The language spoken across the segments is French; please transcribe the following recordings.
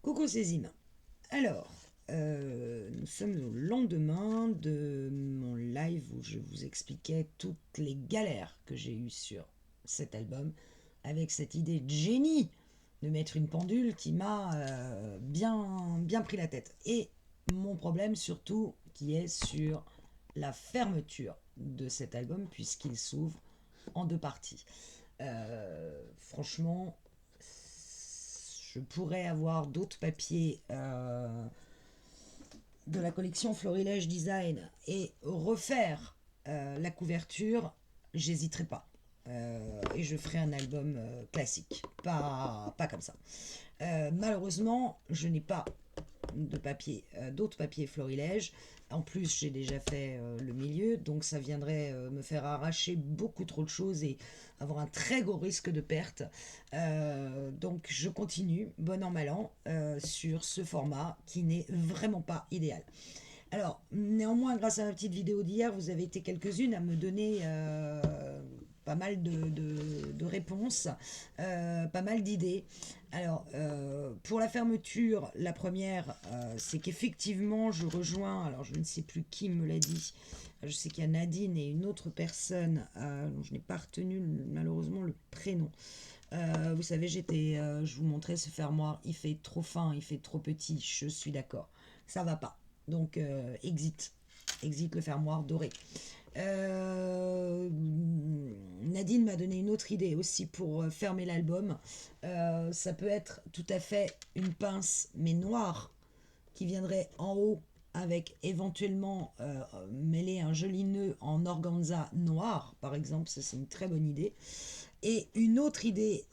Coucou Césime. Alors, nous sommes au lendemain de mon live où je vous expliquais toutes les galères que j'ai eues sur cet album, avec cette idée de génie de mettre une pendule qui m'a bien pris la tête. Et mon problème surtout qui est sur la fermeture de cet album puisqu'il s'ouvre en deux parties. Franchement, je pourrais avoir d'autres papiers de la collection Florilège Design et refaire la couverture, j'hésiterai pas. Et je ferai un album classique, pas comme ça. Malheureusement, je n'ai pas de papier, d'autres papiers florilèges. En plus, j'ai déjà fait le milieu, donc ça viendrait me faire arracher beaucoup trop de choses et avoir un très gros risque de perte. Donc je continue, bon an, mal an, sur ce format qui n'est vraiment pas idéal. Alors, néanmoins, grâce à ma petite vidéo d'hier, vous avez été quelques-unes à me donner pas mal de réponses, pas mal d'idées. Alors, pour la fermeture, la première, c'est qu'effectivement, je rejoins, alors je ne sais plus qui me l'a dit, je sais qu'il y a Nadine et une autre personne, dont je n'ai pas retenu malheureusement le prénom. Vous savez, je vous montrais ce fermoir, il fait trop fin, il fait trop petit, je suis d'accord. Ça va pas. Donc, exit le fermoir doré. Nadine m'a donné une autre idée aussi pour fermer l'album. Ça peut être tout à fait une pince, mais noire, qui viendrait en haut avec éventuellement mêler un joli nœud en organza noir, par exemple. Ça, c'est une très bonne idée. Et une autre idée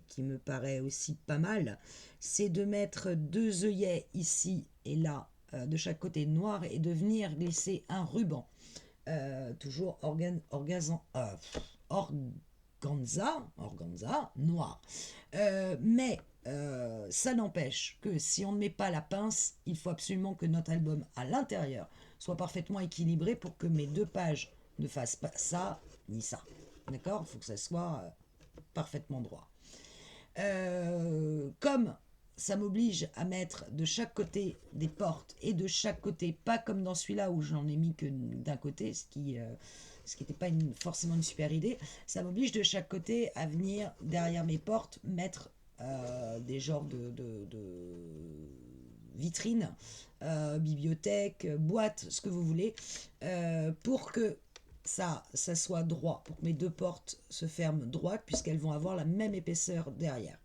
qui me paraît aussi pas mal, c'est de mettre deux œillets ici et là de chaque côté noir et de venir glisser un ruban. Toujours organza noir. Mais ça n'empêche que si on ne met pas la pince, il faut absolument que notre album à l'intérieur soit parfaitement équilibré pour que mes deux pages ne fassent pas ça ni ça. D'accord. Il faut que ça soit parfaitement droit. Comme ça m'oblige à mettre de chaque côté des portes et de chaque côté, pas comme dans celui-là où j'en ai mis que d'un côté, ce qui n'était pas forcément une super idée, ça m'oblige de chaque côté à venir derrière mes portes mettre des genres de vitrines, bibliothèque, boîte, ce que vous voulez, pour que ça soit droit, pour que mes deux portes se ferment droites, puisqu'elles vont avoir la même épaisseur derrière.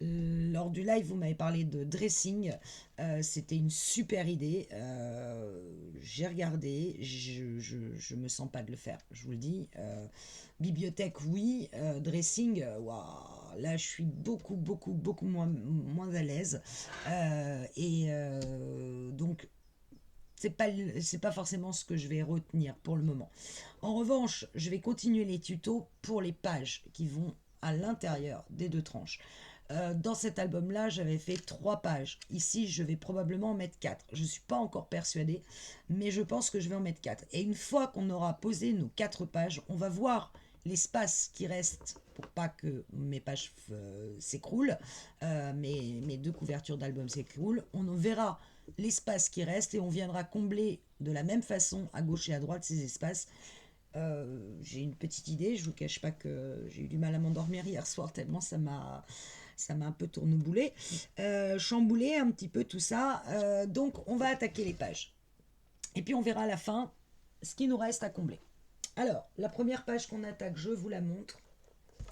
Lors du live, vous m'avez parlé de dressing. C'était une super idée. J'ai regardé. Je me sens pas de le faire. Je vous le dis. Bibliothèque, oui. Dressing, waouh, là, je suis beaucoup moins à l'aise. Donc, c'est pas forcément ce que je vais retenir pour le moment. En revanche, je vais continuer les tutos pour les pages qui vont à l'intérieur des deux tranches. Dans cet album-là, j'avais fait 3 pages. Ici, je vais probablement en mettre 4. Je ne suis pas encore persuadée, mais je pense que je vais en mettre 4. Et une fois qu'on aura posé nos 4 pages, on va voir l'espace qui reste pour pas que mes pages s'écroulent, mes deux couvertures d'album s'écroulent. On verra l'espace qui reste et on viendra combler de la même façon à gauche et à droite ces espaces. J'ai une petite idée, je vous cache pas que j'ai eu du mal à m'endormir hier soir tellement ça m'a un peu tourneboulé, chamboulé un petit peu tout ça. Donc on va attaquer les pages. Et puis on verra à la fin ce qui nous reste à combler. Alors, la première page qu'on attaque, je vous la montre.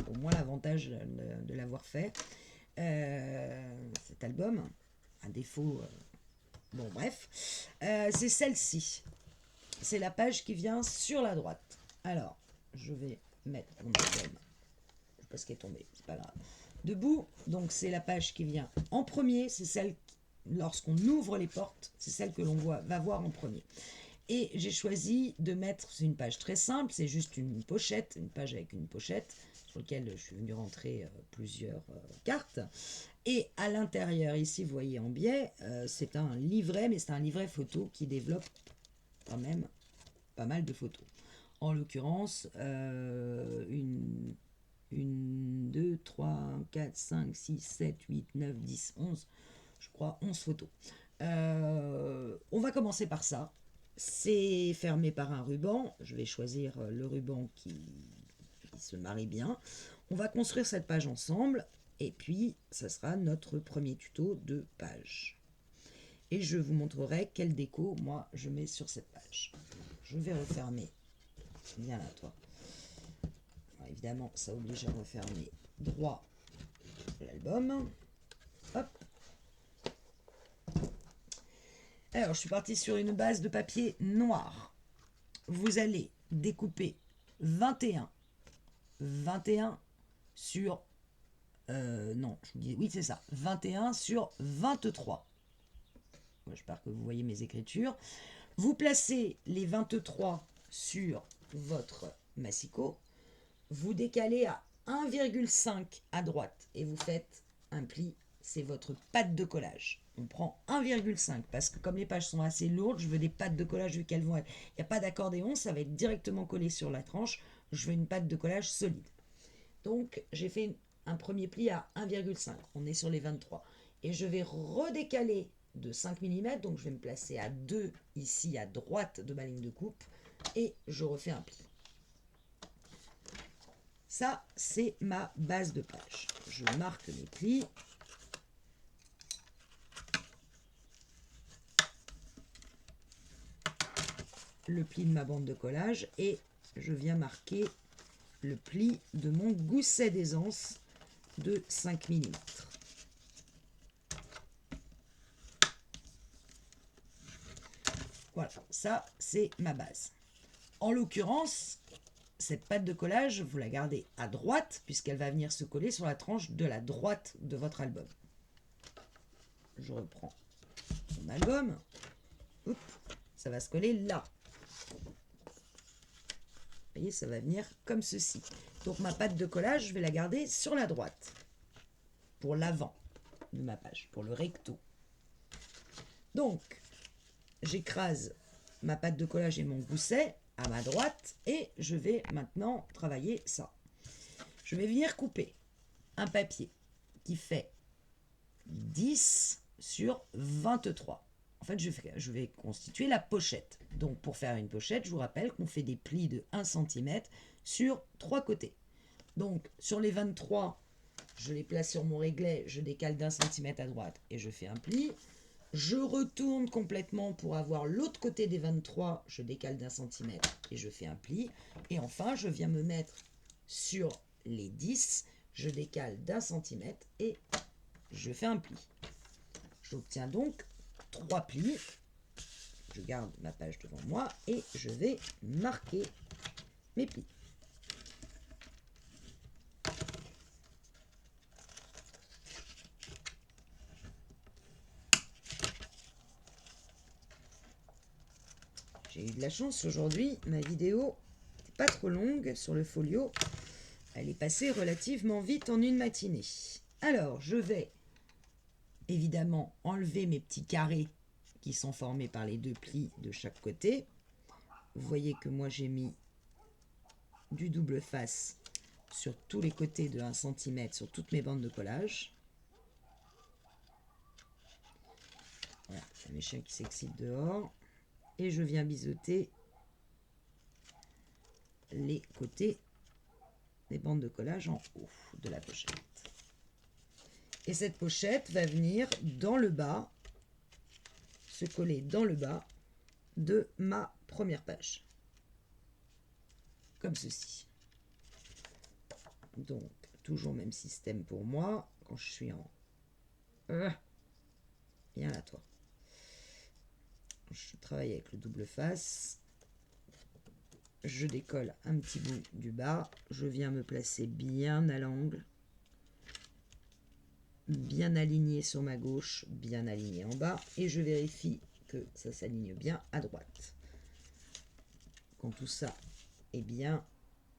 Au moins l'avantage de l'avoir fait. Cet album, à défaut... bon bref. C'est celle-ci. C'est la page qui vient sur la droite. Alors, je vais mettre mon album. Je sais pas ce qui est tombé, c'est pas grave. Debout, donc c'est la page qui vient en premier, c'est celle lorsqu'on ouvre les portes, c'est celle que l'on va voir en premier. Et j'ai choisi de mettre, c'est une page très simple, c'est juste une pochette, une page avec une pochette sur laquelle je suis venu rentrer plusieurs cartes. Et à l'intérieur, ici, vous voyez en biais, c'est un livret, mais c'est un livret photo qui développe quand même pas mal de photos. En l'occurrence, une 1, 2, 3, 4, 5, 6, 7, 8, 9, 10, 11. Je crois 11 photos. On va commencer par ça. C'est fermé par un ruban. Je vais choisir le ruban qui se marie bien. On va construire cette page ensemble. Et puis, ça sera notre premier tuto de page. Et je vous montrerai quelle déco, moi, je mets sur cette page. Je vais refermer. Viens là, toi. Alors, évidemment, ça oblige à refermer droit l'album. Hop. Alors, je suis partie sur une base de papier noir. Vous allez découper 21 sur... non, je vous dis... Oui, c'est ça. 21 sur 23. J'espère que vous voyez mes écritures. Vous placez les 23 sur votre massicot. Vous décalez à 1,5 à droite et vous faites un pli. C'est votre patte de collage. On prend 1,5 parce que comme les pages sont assez lourdes, je veux des pattes de collage vu qu'elles vont être... Il n'y a pas d'accordéon, ça va être directement collé sur la tranche. Je veux une patte de collage solide. Donc, j'ai fait un premier pli à 1,5. On est sur les 23. Et je vais redécaler de 5 mm. Donc, je vais me placer à 2 ici à droite de ma ligne de coupe. Et je refais un pli. Ça, c'est ma base de page. Je marque mes plis. Le pli de ma bande de collage. Et je viens marquer le pli de mon gousset d'aisance de 5 mm. Voilà, ça c'est ma base. En l'occurrence, cette patte de collage, vous la gardez à droite puisqu'elle va venir se coller sur la tranche de la droite de votre album. Je reprends mon album. Oups, ça va se coller là. Vous voyez, ça va venir comme ceci. Donc ma patte de collage, je vais la garder sur la droite. Pour l'avant de ma page, pour le recto. Donc, j'écrase ma patte de collage et mon gousset à ma droite et je vais maintenant travailler ça. Je vais venir couper un papier qui fait 10 sur 23. En fait, je vais constituer la pochette. Donc, pour faire une pochette, je vous rappelle qu'on fait des plis de 1 cm sur 3 côtés. Donc, sur les 23, je les place sur mon réglet, je décale d'1 cm à droite et je fais un pli. Je retourne complètement pour avoir l'autre côté des 23, je décale d'1 cm et je fais un pli. Et enfin, je viens me mettre sur les 10, je décale d'1 cm et je fais un pli. J'obtiens donc 3 plis. Je garde ma page devant moi et je vais marquer mes plis. J'ai eu de la chance aujourd'hui, ma vidéo n'était pas trop longue sur le folio. Elle est passée relativement vite en une matinée. Alors, je vais évidemment enlever mes petits carrés qui sont formés par les 2 plis de chaque côté. Vous voyez que moi j'ai mis du double face sur tous les côtés de 1 cm sur toutes mes bandes de collage. Voilà, il y a mes chiens qui s'excitent dehors. Et je viens biseauter les côtés des bandes de collage en haut de la pochette. Et cette pochette va venir dans le bas, se coller dans le bas de ma première page. Comme ceci. Donc, toujours même système pour moi. Quand je suis en... Viens là, toi. Je travaille avec le double face. Je décolle un petit bout du bas. Je viens me placer bien à l'angle. Bien aligné sur ma gauche, bien aligné en bas. Et je vérifie que ça s'aligne bien à droite. Quand tout ça est bien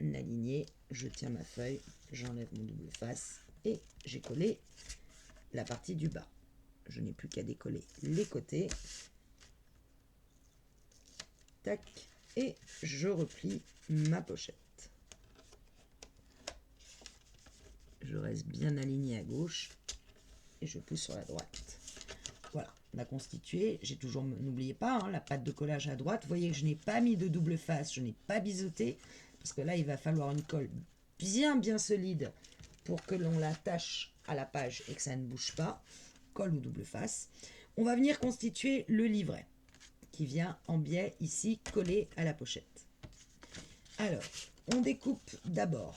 aligné, je tiens ma feuille, j'enlève mon double face et j'ai collé la partie du bas. Je n'ai plus qu'à décoller les côtés. Tac, et je replie ma pochette. je reste bien aligné à gauche et je pousse sur la droite. Voilà, on a constitué. J'ai toujours, n'oubliez pas, hein, la patte de collage à droite. Vous voyez que je n'ai pas mis de double face, je n'ai pas biseauté, parce que là, il va falloir une colle bien solide pour que l'on l'attache à la page et que ça ne bouge pas. Colle ou double face. On va venir constituer le livret qui vient en biais ici collé à la pochette. Alors, on découpe d'abord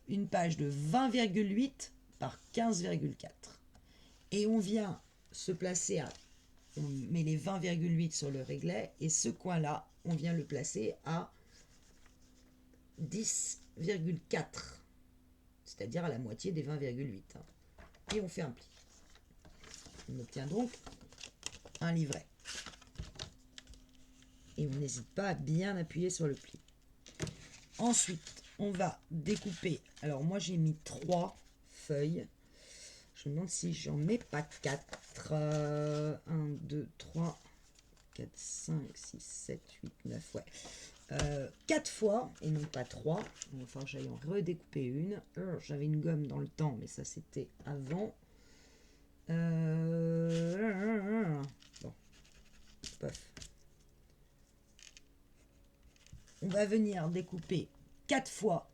une page de 20,8 par 15,4 et on vient se placer à, on met les 20,8 sur le réglet et ce coin là on vient le placer à 10,4, c'est-à-dire à la moitié des 20,8 et on fait un pli. On obtient donc un livret et on n'hésite pas à bien appuyer sur le pli. Ensuite, on va découper. Alors, moi, j'ai mis 3 feuilles. Je me demande si j'en mets pas 4. 1, 2, 3, 4, 5, 6, 7, 8, 9. Ouais. 4 fois, et non pas 3. Il va falloir que j'aille en redécouper une. J'avais une gomme dans le temps, mais ça, c'était avant. Bon. Pof. On va venir découper 4 fois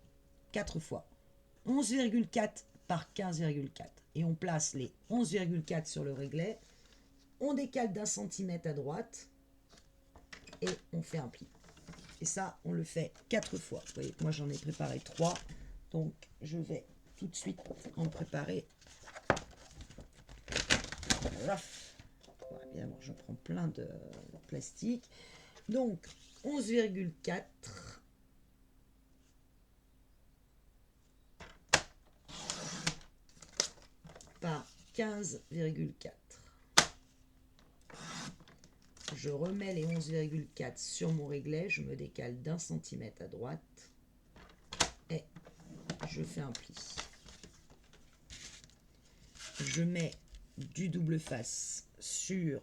11,4 par 15,4 et on place les 11,4 sur le réglet, on décale d'1 centimètre à droite et on fait un pli. Et ça, on le fait 4 fois. Vous voyez, moi j'en ai préparé 3, donc je vais tout de suite en préparer. Voilà, évidemment, je prends plein de plastique. Donc 11,4 par 15,4. Je remets les 11,4 sur mon réglet, je me décale d'1 centimètre à droite et je fais un pli. Je mets du double face sur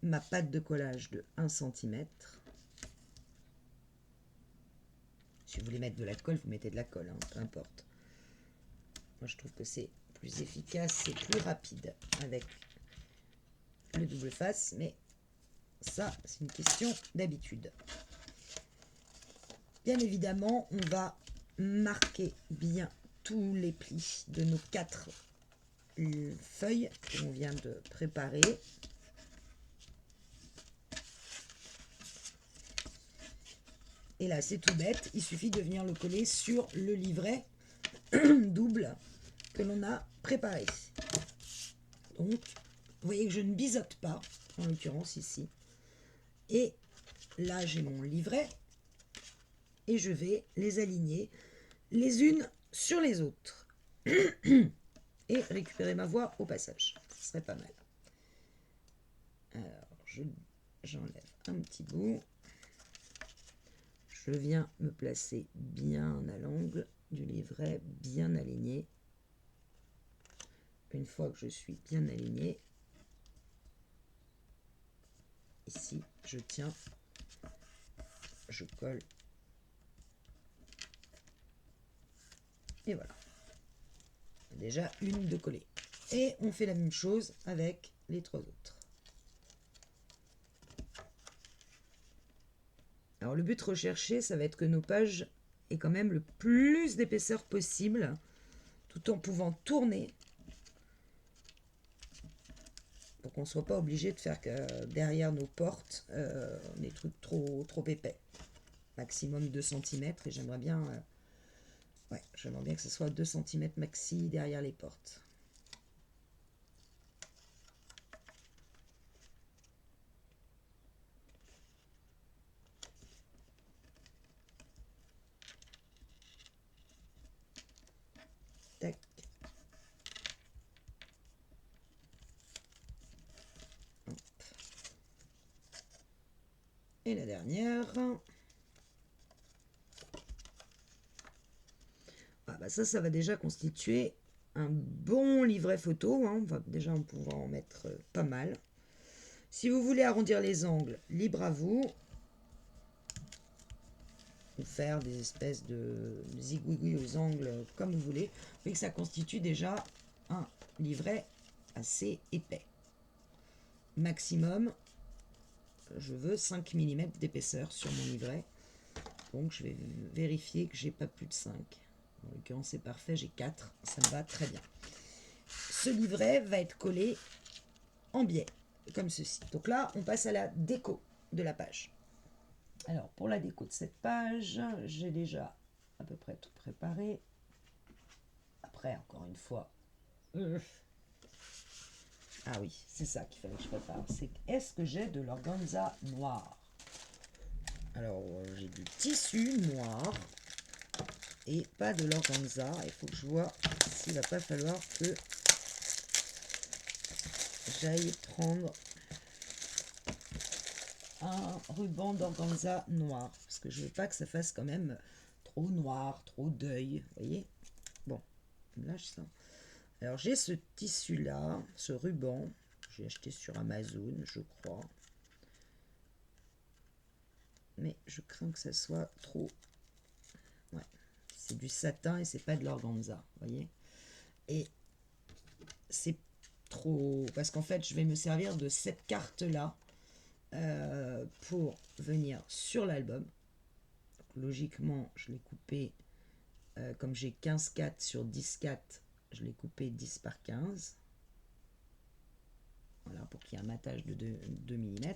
ma patte de collage de 1 cm. Si vous voulez mettre de la colle, vous mettez de la colle, hein, peu importe. Moi, je trouve que c'est plus efficace et plus rapide avec le double face, mais ça, c'est une question d'habitude. Bien évidemment, on va marquer bien tous les plis de nos 4 feuilles qu'on vient de préparer. Et là, c'est tout bête, il suffit de venir le coller sur le livret double que l'on a préparé. Donc, vous voyez que je ne biseaute pas, en l'occurrence ici. Et là, j'ai mon livret et je vais les aligner les unes sur les autres. Et récupérer ma voix au passage. Ce serait pas mal. Alors, j'enlève un petit bout. Je viens me placer bien à l'angle du livret, bien aligné. Une fois que je suis bien aligné, ici, je tiens, je colle. Et voilà. Déjà une de collée. Et on fait la même chose avec les 3 autres. Alors le but recherché, ça va être que nos pages aient quand même le plus d'épaisseur possible, tout en pouvant tourner, pour qu'on ne soit pas obligé de faire que derrière nos portes des trucs trop épais. Maximum 2 cm, et j'aimerais bien, j'aimerais bien que ce soit 2 cm maxi derrière les portes. Tac. Hop. Et la dernière. Ah bah ça va déjà constituer un bon livret photo. Hein. On va déjà pouvoir en mettre pas mal. Si vous voulez arrondir les angles, libre à vous. ou faire des espèces de zigouigouis aux angles, comme vous voulez, mais que ça constitue déjà un livret assez épais. Maximum, je veux 5 mm d'épaisseur sur mon livret. Donc je vais vérifier que j'ai pas plus de 5. En l'occurrence c'est parfait, j'ai 4, ça me va très bien. Ce livret va être collé en biais, comme ceci. Donc là, on passe à la déco de la page. Alors pour la déco de cette page, j'ai déjà à peu près tout préparé. Après, encore une fois, ah oui, c'est ça qu'il fallait que je prépare. C'est est-ce que j'ai de l'organza noir? Alors, j'ai du tissu noir et pas de l'organza. Il faut que je vois s'il va pas falloir que j'aille prendre un ruban d'organza noir. Parce que je veux pas que ça fasse quand même trop noir, trop deuil. Vous voyez? Bon, là, je sens. Alors, j'ai ce tissu-là, ce ruban. J'ai acheté sur Amazon, je crois. Mais je crains que ça soit trop... Ouais, c'est du satin et c'est pas de l'organza, vous voyez. Et c'est trop... Parce qu'en fait, je vais me servir de cette carte-là pour venir sur l'album. Logiquement, je l'ai coupé, comme j'ai 15,4 sur 10,4, je l'ai coupé 10 par 15. Voilà, pour qu'il y ait un matage de 2 mm.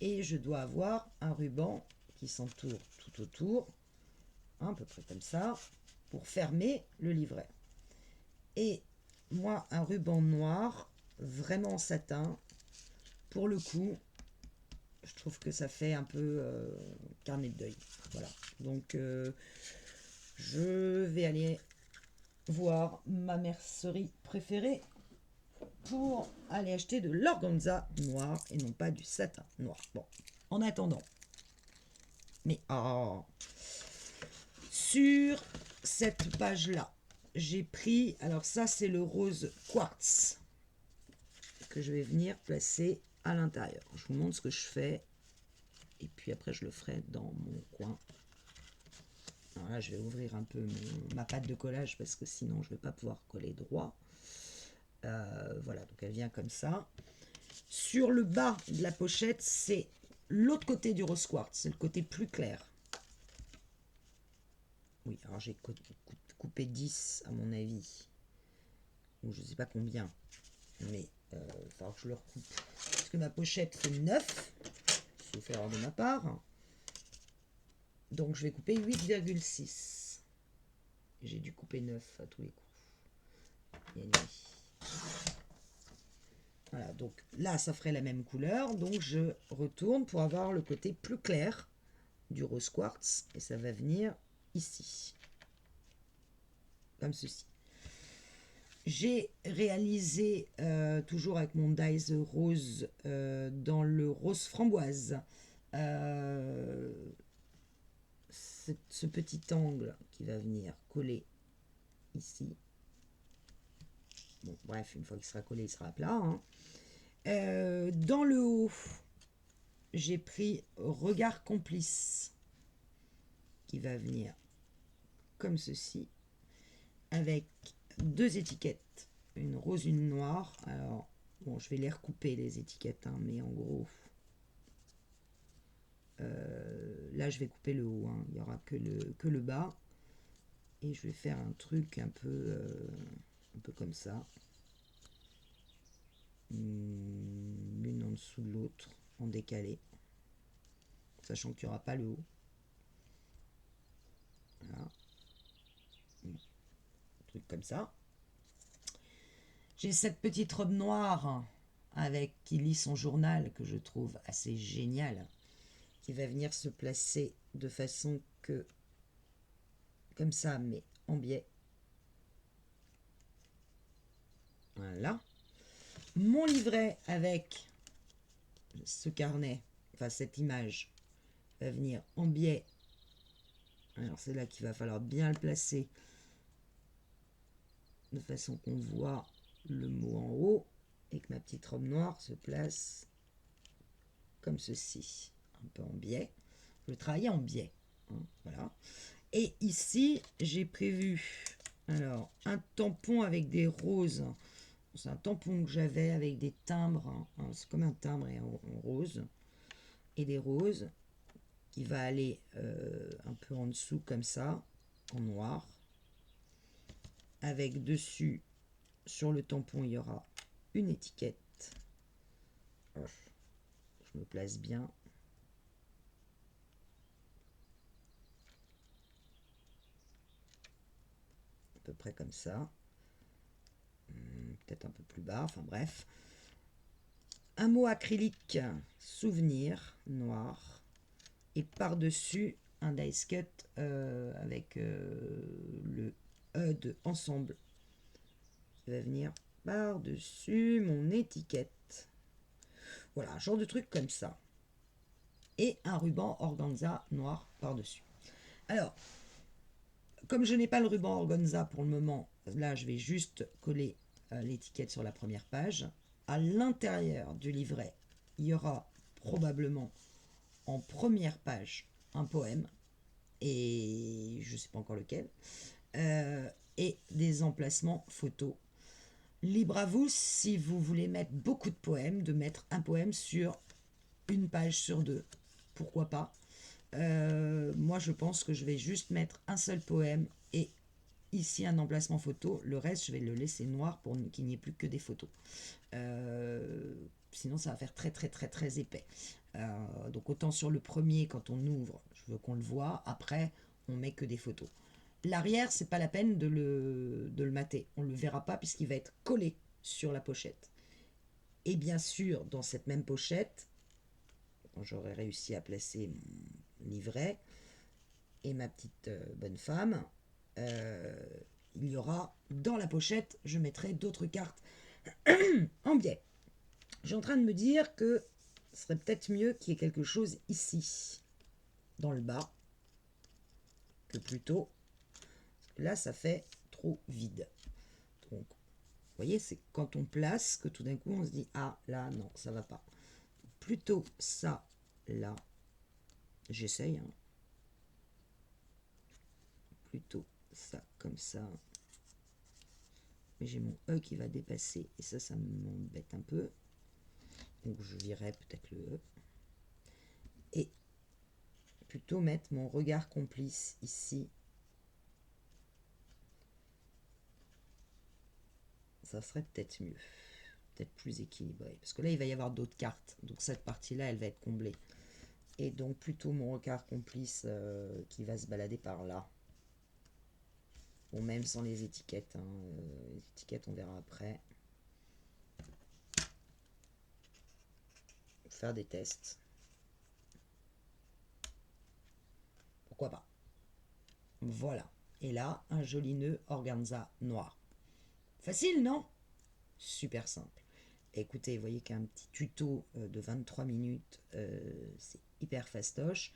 Et je dois avoir un ruban qui s'entoure tout autour, à peu près comme ça, pour fermer le livret. Et moi, un ruban noir, vraiment en satin, pour le coup, je trouve que ça fait un peu carnet de deuil. Voilà. Donc, je vais aller voir ma mercerie préférée pour aller acheter de l'organza noir et non pas du satin noir. Bon, en attendant. Mais sur cette page-là, j'ai pris, alors ça c'est le rose quartz que je vais venir placer à l'intérieur. Je vous montre ce que je fais et puis après je le ferai dans mon coin. Alors là je vais ouvrir un peu ma pâte de collage parce que sinon je ne vais pas pouvoir coller droit. Voilà, donc elle vient comme ça. Sur le bas de la pochette, c'est l'autre côté du rose quartz, c'est le côté plus clair. Oui, alors j'ai coupé 10 à mon avis, ou je sais pas combien, mais il va falloir que je le recoupe. Parce que ma pochette fait 9, sauf erreur de ma part. Donc je vais couper 8,6. J'ai dû couper 9 à tous les coups. Voilà, donc là ça ferait la même couleur, donc je retourne pour avoir le côté plus clair du rose quartz, et ça va venir ici, comme ceci. J'ai réalisé, toujours avec mon dies rose, dans le rose framboise, ce petit angle qui va venir coller ici. Bon, bref, une fois qu'il sera collé, il sera plat. Hein. Dans le haut, j'ai pris regard complice qui va venir comme ceci, avec 2 étiquettes, une rose, une noire. Alors, bon, je vais les recouper les étiquettes, hein, mais en gros, là je vais couper le haut, hein. Il n'y aura que le bas. Et je vais faire un truc un peu comme ça. L'une en dessous de l'autre, en décalé. Sachant qu'il n'y aura pas le haut. Voilà. Un truc comme ça. J'ai cette petite robe noire avec qui lit son journal que je trouve assez génial, qui va venir se placer de façon que, comme ça, mais en biais. Voilà. Mon livret avec ce carnet, enfin cette image, va venir en biais. Alors c'est là qu'il va falloir bien le placer de façon qu'on voit le mot en haut et que ma petite robe noire se place comme ceci, un peu en biais. Je vais travailler en biais. hein, voilà. Et ici, j'ai prévu alors un tampon avec des roses. C'est un tampon que j'avais avec des timbres. Hein, c'est comme un timbre et en rose. Et des roses qui va aller un peu en dessous comme ça, en noir. Avec dessus, sur le tampon, il y aura une étiquette. Je me place bien. À peu près comme ça. Peut-être un peu plus bas, enfin bref. Un mot acrylique, souvenir, noir. Et par-dessus, un dice cut avec le E de ensemble qui va venir par-dessus mon étiquette. Voilà, un genre de truc comme ça. Et un ruban organza noir par-dessus. Alors, comme je n'ai pas le ruban organza pour le moment, là je vais juste coller l'étiquette sur la première page. À l'intérieur du livret, il y aura probablement en première page un poème, et je ne sais pas encore lequel, et des emplacements photos. Libre à vous, si vous voulez mettre beaucoup de poèmes, de mettre un poème sur une page sur deux. Pourquoi pas. Moi, je pense que je vais juste mettre un seul poème et ici un emplacement photo. Le reste, je vais le laisser noir pour qu'il n'y ait plus que des photos. Sinon, ça va faire très très très très épais. Donc autant sur le premier, quand on ouvre, je veux qu'on le voit. Après, on met que des photos. L'arrière, c'est pas la peine de le mater. On ne le verra pas puisqu'il va être collé sur la pochette. Et bien sûr, dans cette même pochette, quand j'aurai réussi à placer mon livret et ma petite bonne femme, il y aura dans la pochette, je mettrai d'autres cartes en biais. Je suis en train de me dire que ce serait peut-être mieux qu'il y ait quelque chose ici, dans le bas, que plutôt. Là, ça fait trop vide. Donc, vous voyez, c'est quand on place que tout d'un coup, on se dit, ah, là, non, ça va pas. Plutôt ça, là. J'essaye. Hein. Plutôt ça, comme ça. Mais j'ai mon E qui va dépasser, et ça m'embête un peu. Donc, je virerai peut-être le E. Et plutôt mettre mon regard complice ici. Ça serait peut-être mieux. Peut-être plus équilibré. Parce que là, il va y avoir d'autres cartes. Donc cette partie-là, elle va être comblée. Et donc plutôt mon regard complice qui va se balader par là. Bon, même sans les étiquettes. Hein. Les étiquettes, on verra après. Faire des tests. Pourquoi pas. Voilà. Et là, un joli nœud organza noir. Facile, non? Super simple. Écoutez, vous voyez qu'un petit tuto de 23 minutes, c'est hyper fastoche.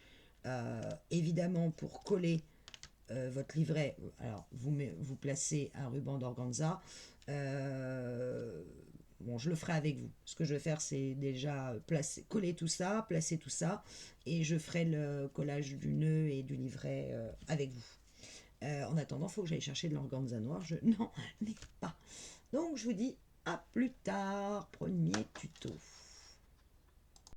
Évidemment, pour coller votre livret, alors vous placez un ruban d'organza. Bon, je le ferai avec vous. Ce que je vais faire, c'est déjà coller tout ça, placer tout ça, et je ferai le collage du nœud et du livret avec vous. En attendant, il faut que j'aille chercher de l'organza noir. Je n'en ai pas. Donc, je vous dis à plus tard, premier tuto.